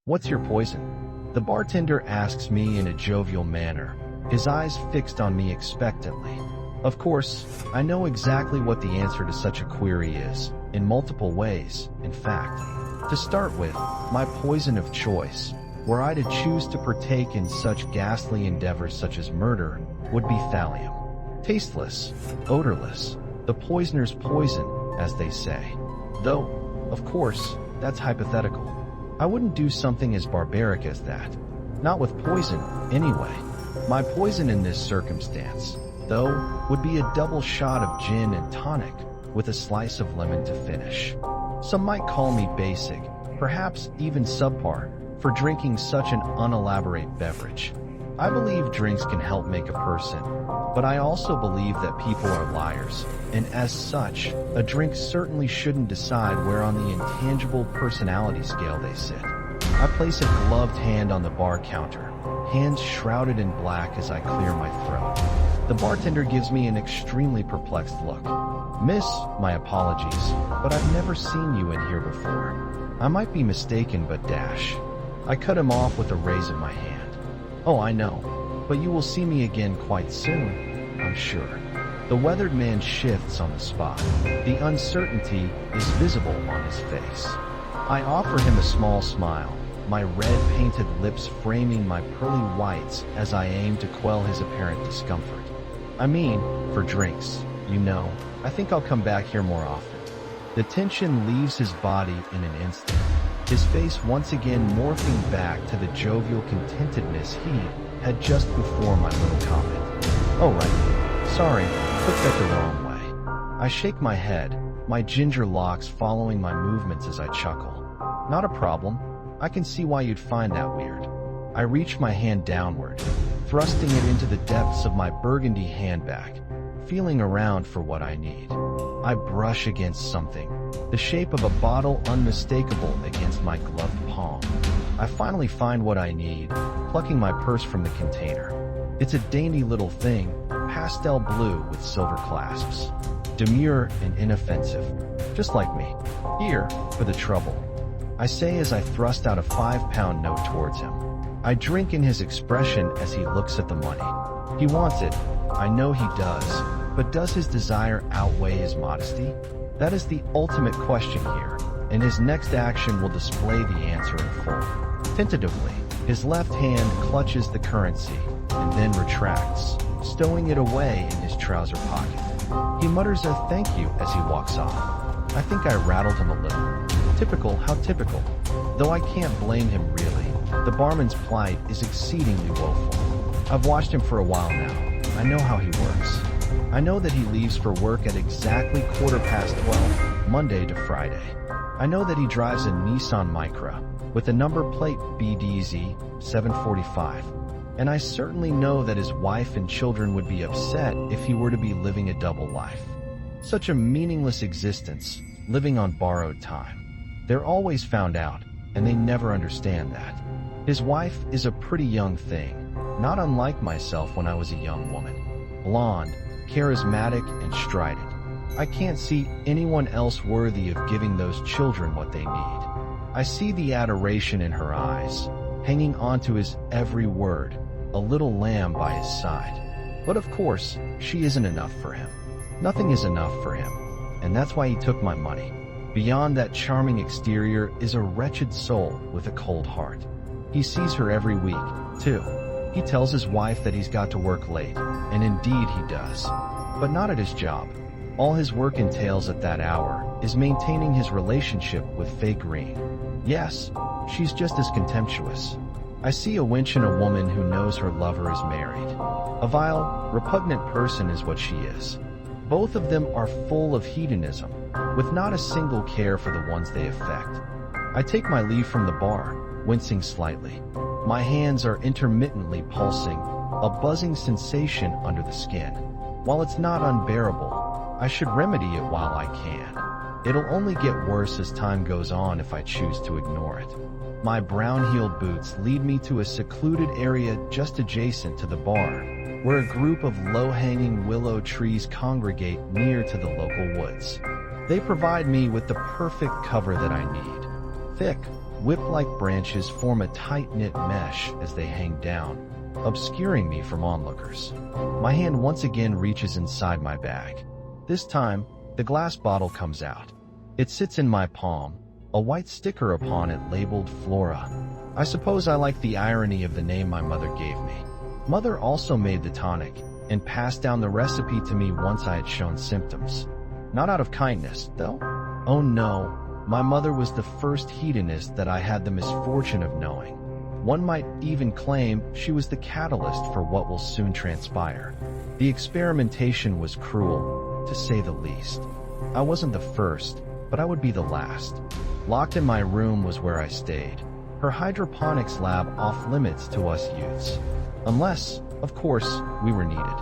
What's your poison? The bartender asks me in a jovial manner, his eyes fixed on me expectantly. Of course, I know exactly what the answer to such a query is, in multiple ways, in fact. To start with, my poison of choice, were I to choose to partake in such ghastly endeavors such as murder, would be thallium. Tasteless, odorless, the poisoner's poison, as they say. Though, of course, that's hypothetical. I wouldn't do something as barbaric as that. Not with poison, anyway. My poison in this circumstance, though, would be a double shot of gin and tonic, with a slice of lemon to finish. Some might call me basic, perhaps even subpar, for drinking such an unelaborate beverage. I believe drinks can help make a person, but I also believe that people are liars, and as such, a drink certainly shouldn't decide where on the intangible personality scale they sit. I place a gloved hand on the bar counter, hands shrouded in black as I clear my throat. The bartender gives me an extremely perplexed look. Miss, my apologies, but I've never seen you in here before. I might be mistaken, but dash. I cut him off with a raise of my hand. Oh, I know, but you will see me again quite soon, I'm sure. The weathered man shifts on the spot. The uncertainty is visible on his face. I offer him a small smile, my red painted lips framing my pearly whites as I aim to quell his apparent discomfort. I mean, for drinks, you know, I think I'll come back here more often. The tension leaves his body in an instant, his face once again morphing back to the jovial contentedness he had just before my little comment. Oh right, sorry, took that the wrong way. I shake my head, my ginger locks following my movements as I chuckle. Not a problem, I can see why you'd find that weird. I reach my hand downward, thrusting it into the depths of my burgundy handbag, feeling around for what I need. I brush against something, the shape of a bottle unmistakable against my gloved palm. I finally find what I need, plucking my purse from the container. It's a dainty little thing, pastel blue with silver clasps. Demure and inoffensive, just like me. Here, for the trouble, I say as I thrust out a 5-pound note towards him. I drink in his expression as he looks at the money. He wants it, I know he does, but does his desire outweigh his modesty? That is the ultimate question here, and his next action will display the answer in full. Tentatively, his left hand clutches the currency, and then retracts, stowing it away in his trouser pocket. He mutters a thank you as he walks off. I think I rattled him a little. Typical, how typical. Though I can't blame him really. The barman's plight is exceedingly woeful. I've watched him for a while now. I know how he works. I know that he leaves for work at exactly 12:15, Monday to Friday. I know that he drives a Nissan Micra with a number plate BDZ 745. And I certainly know that his wife and children would be upset if he were to be living a double life. Such a meaningless existence, living on borrowed time. They're always found out, and they never understand that. His wife is a pretty young thing, not unlike myself when I was a young woman. Blonde, charismatic, and strident. I can't see anyone else worthy of giving those children what they need. I see the adoration in her eyes, hanging onto his every word, a little lamb by his side. But of course, she isn't enough for him. Nothing is enough for him, and that's why he took my money. Beyond that charming exterior is a wretched soul with a cold heart. He sees her every week, too. He tells his wife that he's got to work late, and indeed he does. But not at his job. All his work entails at that hour is maintaining his relationship with Faye Green. Yes, she's just as contemptuous. I see a wench in a woman who knows her lover is married. A vile, repugnant person is what she is. Both of them are full of hedonism, with not a single care for the ones they affect. I take my leave from the bar, wincing slightly. My hands are intermittently pulsing, a buzzing sensation under the skin. While it's not unbearable, I should remedy it while I can. It'll only get worse as time goes on if I choose to ignore it. My brown-heeled boots lead me to a secluded area just adjacent to the bar, where a group of low-hanging willow trees congregate near to the local woods. They provide me with the perfect cover that I need. Thick, whip-like branches form a tight-knit mesh as they hang down, obscuring me from onlookers. My hand once again reaches inside my bag. This time, the glass bottle comes out. It sits in my palm, a white sticker upon it labeled Flora. I suppose I like the irony of the name my mother gave me. Mother also made the tonic and passed down the recipe to me once I had shown symptoms. Not out of kindness, though. Oh no, my mother was the first hedonist that I had the misfortune of knowing. One might even claim she was the catalyst for what will soon transpire. The experimentation was cruel, to say the least. I wasn't the first, but I would be the last. Locked in my room was where I stayed. Her hydroponics lab off limits to us youths. Unless, of course, we were needed.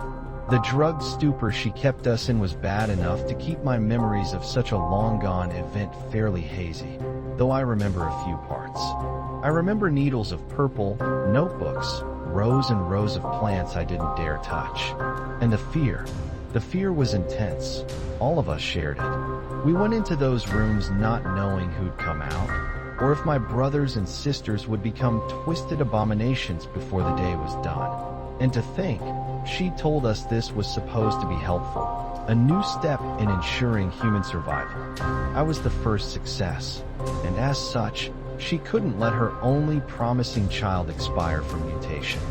The drugged stupor she kept us in was bad enough to keep my memories of such a long-gone event fairly hazy, though I remember a few parts. I remember needles of purple, notebooks, rows and rows of plants I didn't dare touch. And the fear. The fear was intense. All of us shared it. We went into those rooms not knowing who'd come out, or if my brothers and sisters would become twisted abominations before the day was done. And to think, she told us this was supposed to be helpful, a new step in ensuring human survival. I was the first success, and as such, she couldn't let her only promising child expire from mutation.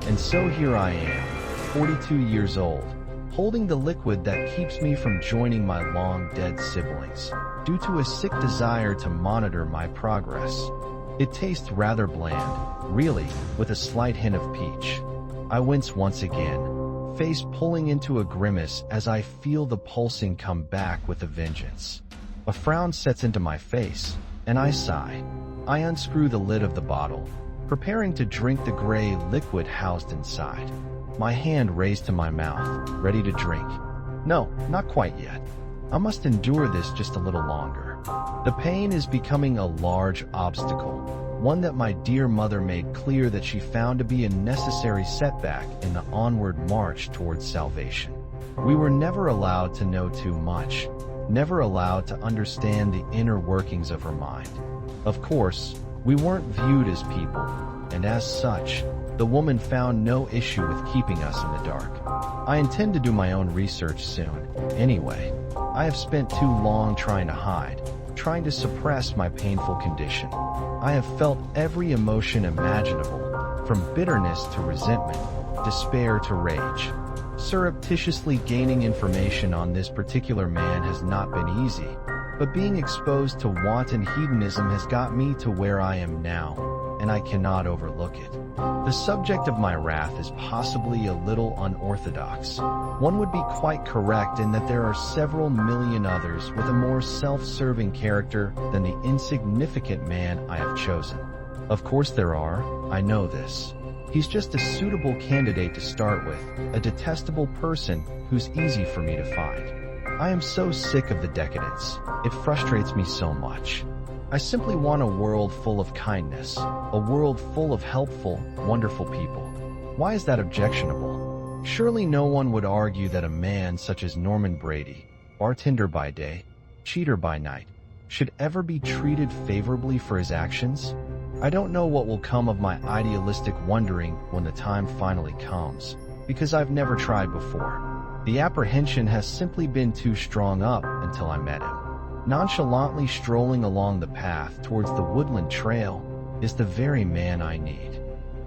And so here I am, 42 years old, holding the liquid that keeps me from joining my long-dead siblings, due to a sick desire to monitor my progress. It tastes rather bland, really, with a slight hint of peach. I wince once again, face pulling into a grimace as I feel the pulsing come back with a vengeance. A frown sets into my face, and I sigh. I unscrew the lid of the bottle, preparing to drink the gray liquid housed inside. My hand raised to my mouth, ready to drink. No, not quite yet. I must endure this just a little longer. The pain is becoming a large obstacle, one that my dear mother made clear that she found to be a necessary setback in the onward march towards salvation. We were never allowed to know too much, never allowed to understand the inner workings of her mind. Of course, we weren't viewed as people, and as such, the woman found no issue with keeping us in the dark. I intend to do my own research soon, anyway. I have spent too long trying to hide, trying to suppress my painful condition. I have felt every emotion imaginable, from bitterness to resentment, despair to rage. Surreptitiously gaining information on this particular man has not been easy, but being exposed to wanton hedonism has got me to where I am now, and I cannot overlook it. The subject of my wrath is possibly a little unorthodox. One would be quite correct in that there are several million others with a more self-serving character than the insignificant man I have chosen. Of course there are, I know this. He's just a suitable candidate to start with, a detestable person who's easy for me to find. I am so sick of the decadence. It frustrates me so much. I simply want a world full of kindness, a world full of helpful, wonderful people. Why is that objectionable? Surely no one would argue that a man such as Norman Brady, bartender by day, cheater by night, should ever be treated favorably for his actions? I don't know what will come of my idealistic wondering when the time finally comes, because I've never tried before. The apprehension has simply been too strong up until I met him. Nonchalantly strolling along the path towards the woodland trail is the very man I need.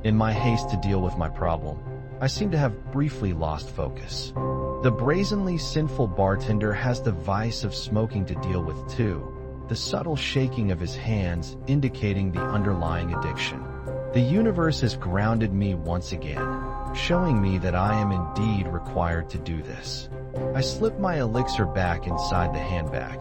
In my haste to deal with my problem, I seem to have briefly lost focus. The brazenly sinful bartender has the vice of smoking to deal with too, the subtle shaking of his hands indicating the underlying addiction. The universe has grounded me once again, showing me that I am indeed required to do this. I slip my elixir back inside the handbag,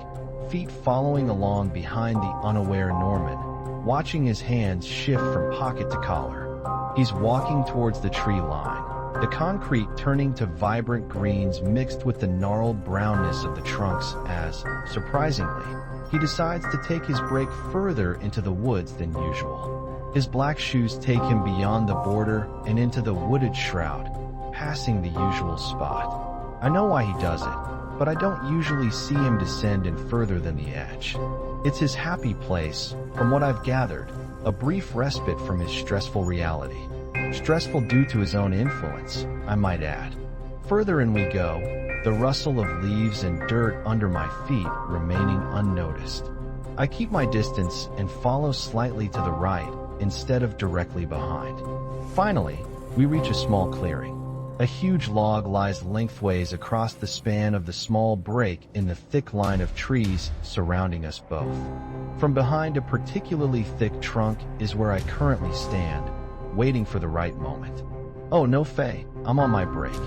feet following along behind the unaware Norman, watching his hands shift from pocket to collar. He's walking towards the tree line, the concrete turning to vibrant greens mixed with the gnarled brownness of the trunks as, surprisingly, he decides to take his break further into the woods than usual. His black shoes take him beyond the border and into the wooded shroud, passing the usual spot. I know why he does it, but I don't usually see him descend in further than the edge. It's his happy place, from what I've gathered, a brief respite from his stressful reality. Stressful due to his own influence, I might add. Further in we go, the rustle of leaves and dirt under my feet remaining unnoticed. I keep my distance and follow slightly to the right instead of directly behind. Finally, we reach a small clearing. A huge log lies lengthways across the span of the small break in the thick line of trees surrounding us both. From behind a particularly thick trunk is where I currently stand, waiting for the right moment. Oh no, Faye, I'm on my break.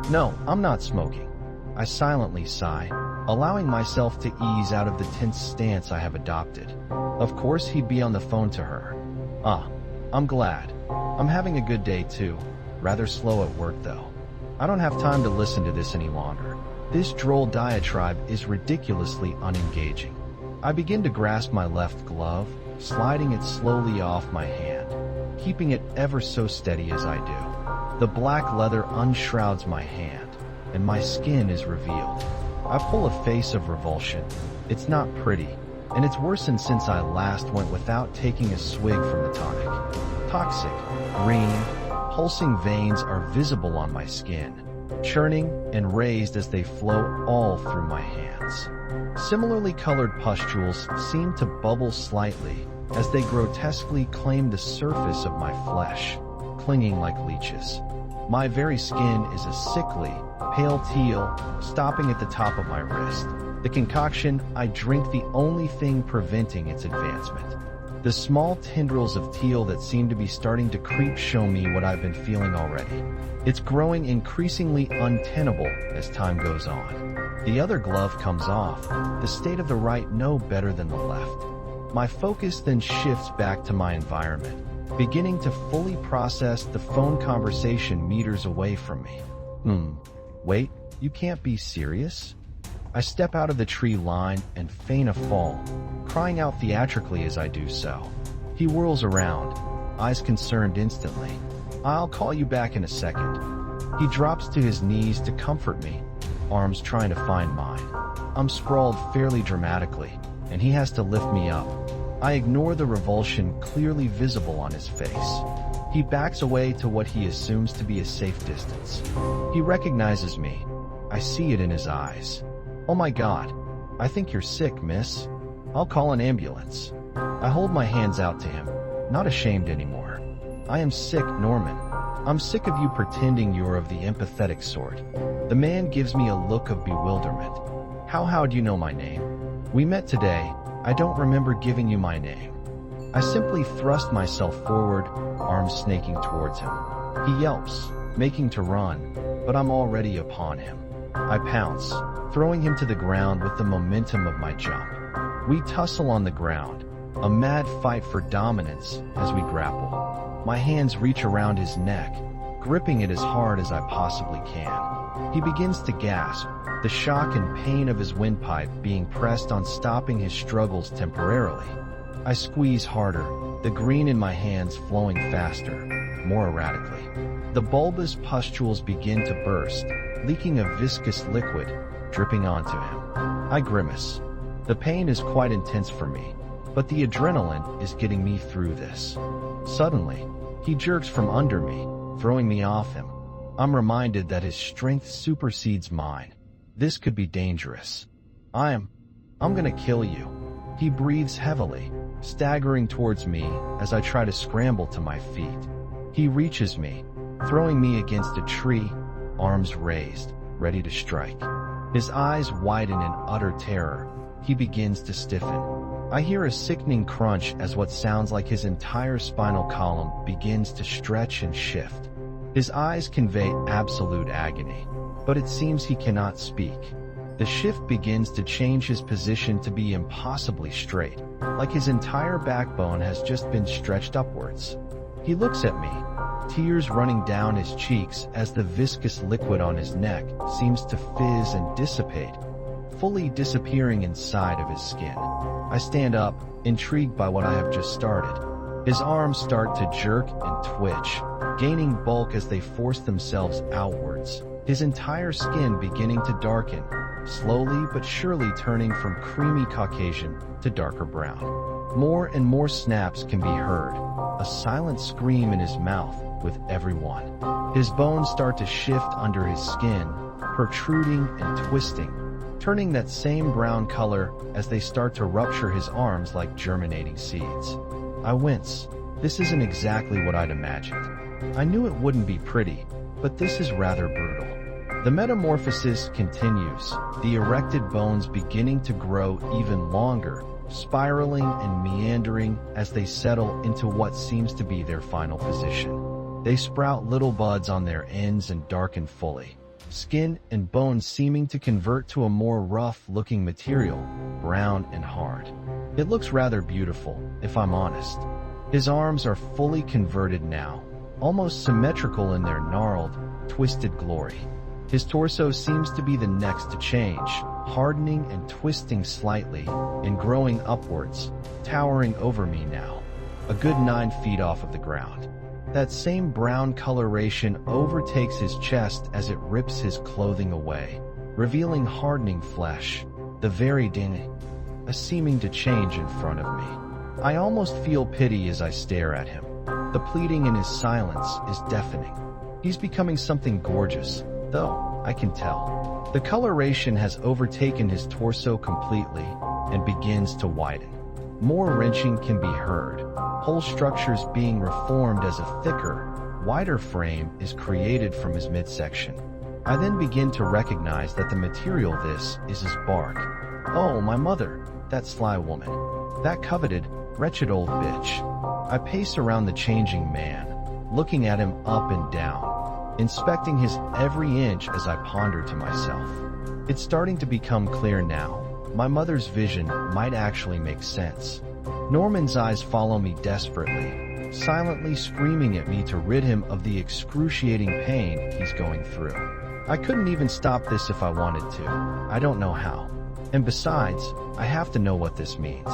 No, I'm not smoking. I silently sigh, allowing myself to ease out of the tense stance I have adopted. Of course he'd be on the phone to her. I'm glad. I'm having a good day too. Rather slow at work though. I don't have time to listen to this any longer. This droll diatribe is ridiculously unengaging. I begin to grasp my left glove, sliding it slowly off my hand, keeping it ever so steady as I do. The black leather unshrouds my hand, and my skin is revealed. I pull a face of revulsion. It's not pretty, and it's worsened since I last went without taking a swig from the tonic. Toxic, green, pulsing veins are visible on my skin, churning and raised as they flow all through my hands. Similarly colored pustules seem to bubble slightly as they grotesquely claim the surface of my flesh, clinging like leeches. My very skin is a sickly, pale teal, stopping at the top of my wrist. The concoction I drink the only thing preventing its advancement. The small tendrils of teal that seem to be starting to creep show me what I've been feeling already. It's growing increasingly untenable as time goes on. The other glove comes off, the state of the right no better than the left. My focus then shifts back to my environment, beginning to fully process the phone conversation meters away from me. Wait, you can't be serious? I step out of the tree line and feign a fall, crying out theatrically as I do so. He whirls around, eyes concerned instantly. I'll call you back in a second. He drops to his knees to comfort me, arms trying to find mine. I'm sprawled fairly dramatically, and he has to lift me up. I ignore the revulsion clearly visible on his face. He backs away to what he assumes to be a safe distance. He recognizes me. I see it in his eyes. Oh my God, I think you're sick, miss. I'll call an ambulance. I hold my hands out to him, not ashamed anymore. I am sick, Norman. I'm sick of you pretending you're of the empathetic sort. The man gives me a look of bewilderment. How do you know my name? We met today. I don't remember giving you my name. I simply thrust myself forward, arms snaking towards him. He yelps, making to run, but I'm already upon him. I pounce, throwing him to the ground with the momentum of my jump. We tussle on the ground, a mad fight for dominance as we grapple. My hands reach around his neck, gripping it as hard as I possibly can. He begins to gasp, the shock and pain of his windpipe being pressed on stopping his struggles temporarily. I squeeze harder, the green in my hands flowing faster, more erratically. The bulbous pustules begin to burst, leaking a viscous liquid, dripping onto him. I grimace. The pain is quite intense for me, but the adrenaline is getting me through this. Suddenly, he jerks from under me, throwing me off him. I'm reminded that his strength supersedes mine. This could be dangerous. I'm gonna kill you. He breathes heavily, staggering towards me as I try to scramble to my feet. He reaches me, throwing me against a tree, arms raised, ready to strike. His eyes widen in utter terror. He begins to stiffen. I hear a sickening crunch as what sounds like his entire spinal column begins to stretch and shift. His eyes convey absolute agony, but it seems he cannot speak. The shift begins to change his position to be impossibly straight, like his entire backbone has just been stretched upwards. He looks at me, tears running down his cheeks as the viscous liquid on his neck seems to fizz and dissipate, fully disappearing inside of his skin. I stand up, intrigued by what I have just started. His arms start to jerk and twitch, gaining bulk as they force themselves outwards, his entire skin beginning to darken, slowly but surely turning from creamy Caucasian to darker brown. More and more snaps can be heard, a silent scream in his mouth with every one. His bones start to shift under his skin, protruding and twisting, turning that same brown color as they start to rupture his arms like germinating seeds. I wince. This isn't exactly what I'd imagined. I knew it wouldn't be pretty, but this is rather brutal. The metamorphosis continues, the erected bones beginning to grow even longer, spiraling and meandering as they settle into what seems to be their final position. They sprout little buds on their ends and darken fully, skin and bones seeming to convert to a more rough-looking material, brown and hard. It looks rather beautiful, if I'm honest. His arms are fully converted now, almost symmetrical in their gnarled, twisted glory. His torso seems to be the next to change, hardening and twisting slightly, and growing upwards, towering over me now, a good 9 feet off of the ground. That same brown coloration overtakes his chest as it rips his clothing away, revealing hardening flesh, the very ding, seeming to change in front of me. I almost feel pity as I stare at him. The pleading in his silence is deafening. He's becoming something gorgeous, though, I can tell. The coloration has overtaken his torso completely and begins to widen. More wrenching can be heard, whole structures being reformed as a thicker, wider frame is created from his midsection. I then begin to recognize that the material this is his bark. Oh, my mother, that sly woman. That coveted, wretched old bitch. I pace around the changing man, looking at him up and down, inspecting his every inch as I ponder to myself. It's starting to become clear now. My mother's vision might actually make sense. Norman's eyes follow me desperately, silently screaming at me to rid him of the excruciating pain he's going through. I couldn't even stop this if I wanted to. I don't know how. And besides, I have to know what this means.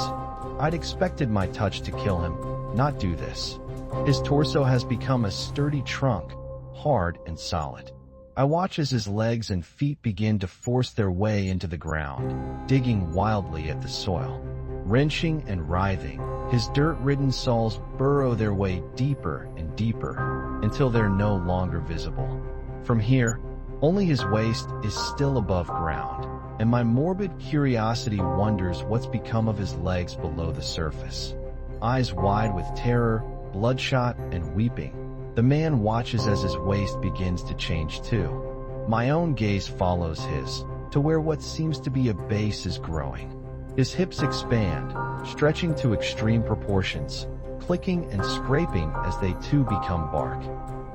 I'd expected my touch to kill him, not do this. His torso has become a sturdy trunk, hard and solid. I watch as his legs and feet begin to force their way into the ground, digging wildly at the soil. Wrenching and writhing, his dirt-ridden soles burrow their way deeper and deeper until they're no longer visible. From here, only his waist is still above ground, and my morbid curiosity wonders what's become of his legs below the surface. Eyes wide with terror, bloodshot, and weeping, the man watches as his waist begins to change too. My own gaze follows his, to where what seems to be a base is growing. His hips expand, stretching to extreme proportions, clicking and scraping as they too become bark.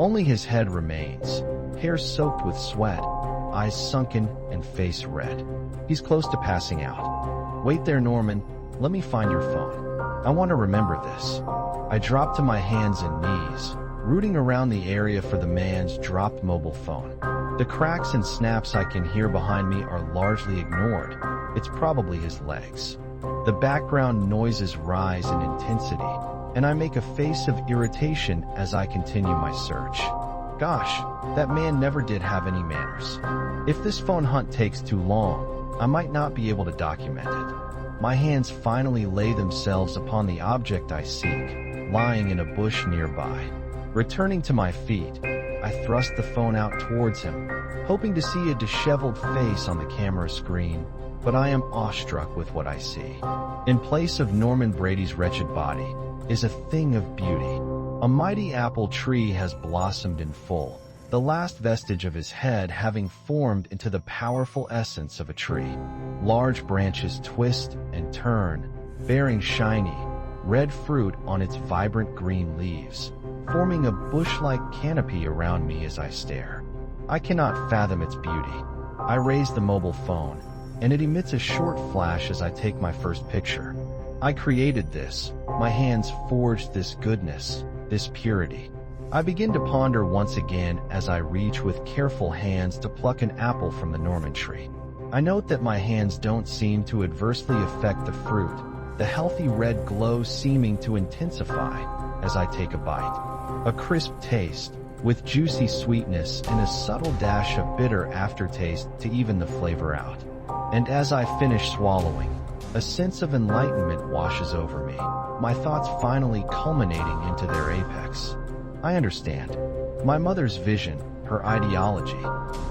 Only his head remains, hair soaked with sweat, eyes sunken and face red. He's close to passing out. Wait there, Norman. Let me find your phone. I want to remember this. I drop to my hands and knees, rooting around the area for the man's dropped mobile phone. The cracks and snaps I can hear behind me are largely ignored. It's probably his legs. The background noises rise in intensity, and I make a face of irritation as I continue my search. Gosh, that man never did have any manners. If this phone hunt takes too long, I might not be able to document it. My hands finally lay themselves upon the object I seek, lying in a bush nearby. Returning to my feet, I thrust the phone out towards him, hoping to see a disheveled face on the camera screen, but I am awestruck with what I see. In place of Norman Brady's wretched body is a thing of beauty. A mighty apple tree has blossomed in full, the last vestige of his head having formed into the powerful essence of a tree. Large branches twist and turn, bearing shiny, red fruit on its vibrant green leaves, forming a bush-like canopy around me as I stare. I cannot fathom its beauty. I raise the mobile phone, and it emits a short flash as I take my first picture. I created this. My hands forged this goodness, this purity. I begin to ponder once again as I reach with careful hands to pluck an apple from the Norman tree. I note that my hands don't seem to adversely affect the fruit, the healthy red glow seeming to intensify as I take a bite. A crisp taste, with juicy sweetness and a subtle dash of bitter aftertaste to even the flavor out. And as I finish swallowing, a sense of enlightenment washes over me, my thoughts finally culminating into their apex. I understand. My mother's vision, her ideology,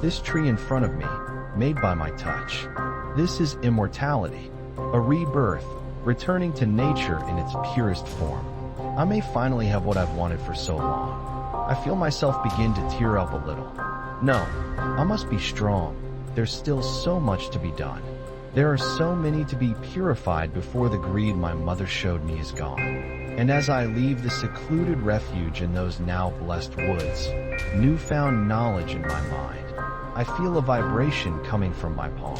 this tree in front of me, made by my touch. This is immortality, a rebirth, returning to nature in its purest form. I may finally have what I've wanted for so long. I feel myself begin to tear up a little. No, I must be strong. There's still so much to be done. There are so many to be purified before the greed my mother showed me is gone. And as I leave the secluded refuge in those now blessed woods, newfound knowledge in my mind, I feel a vibration coming from my palm.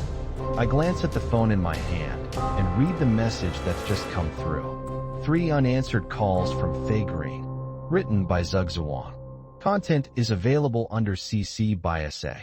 I glance at the phone in my hand and read the message that's just come through. 3 unanswered calls from Faye Green. Written by Zugzawang. Content is available under CC by SA.